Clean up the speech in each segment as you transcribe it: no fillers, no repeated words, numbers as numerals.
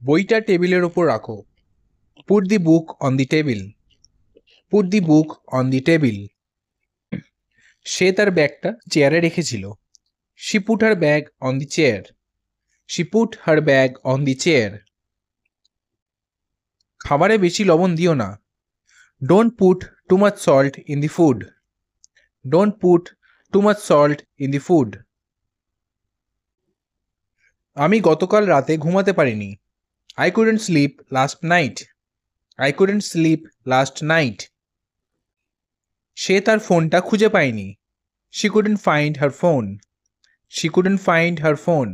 বইটা টেবিলের ওপর রাখো। Put the book on the table. Put the book on the table. সে তার ব্যাগটা চেয়ারে রেখেছিল। She put her bag on the chair. She put her bag on the chair. খাবারে বেশি লবণ দিও না। Don't put too much salt in the food. Don't put too much salt in the food. আমি গতকাল রাতে ঘুমাতে পারিনি। I couldn't sleep last night. I couldn't sleep last night. সে তার ফোনটা খুঁজে পায়নি। She couldn't find her phone. She couldn't find her phone.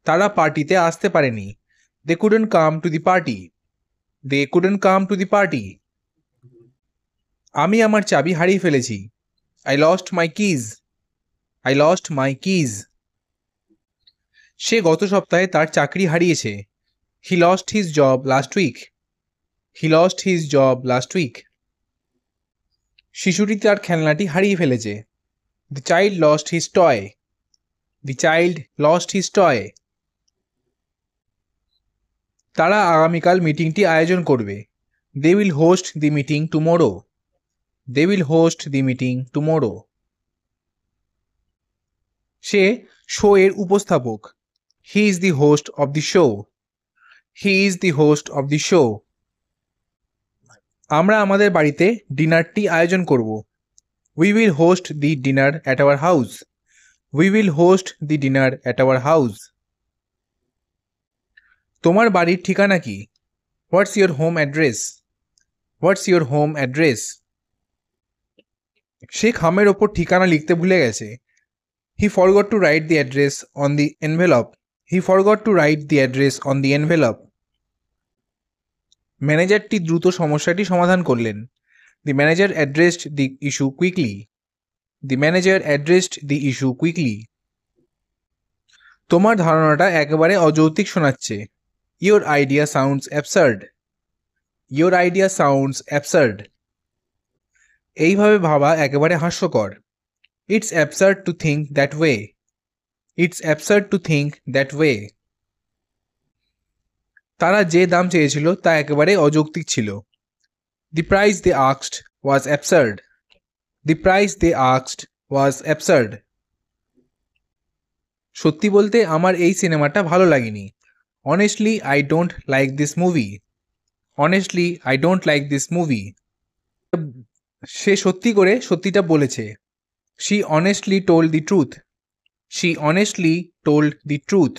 তারা পার্টিতে আসতে পারেনি। They couldn't come to the party. They couldn't come to the party. আমি আমার চাবি হারিয়ে ফেলেছি। I lost my keys. I lost my keys. সে গত সপ্তাহে তার চাকরি হারিয়েছে। He lost his job last week. He lost his job last week. শিশুটি তার খেলনাটি হারিয়ে ফেলেছে। The child lost his toy. The child lost his toy. তারা আগামীকাল মিটিংটি আয়োজন করবে। They will host the meeting tomorrow. They will host the meeting tomorrow. Say show এর উপস্থাপক। He is the host of the show. He is the host of the show. আমরা আমাদের বাড়িতে ডিনারটি আয়োজন করব। We will host the dinner at our house. We will host the dinner at our house. তোমার বাড়ির ঠিকানা কি? What's your home address? What's your home address? সে খামের ওপর ঠিকানা লিখতে ভুলে গেছে। He forgot to write the address on the envelope. He forgot to write the address on the envelope. ম্যানেজারটি দ্রুত সমস্যাটি সমাধান করলেন। The manager addressed the issue quickly. The manager addressed the issue quickly. তোমার ধারণাটা একেবারে অযৌক্তিক শোনাচ্ছে। Your idea sounds absurd. Your idea sounds absurd. এইভাবে ভাবা একেবারে হাস্যকর। It's absurd to think that way. It's absurd to think that way. তারা যে দাম চেয়েছিল তা একেবারে অযৌক্তিক ছিল। The price they asked was absurd. The price they asked was absurd. সত্যি বলতে আমার এই সিনেমাটা ভালো লাগেনি। Honestly, I don't like this movie. Honestly, I don't like this movie. সে সত্যি করে সত্যিটা বলেছে। She honestly told the truth. She honestly told the truth.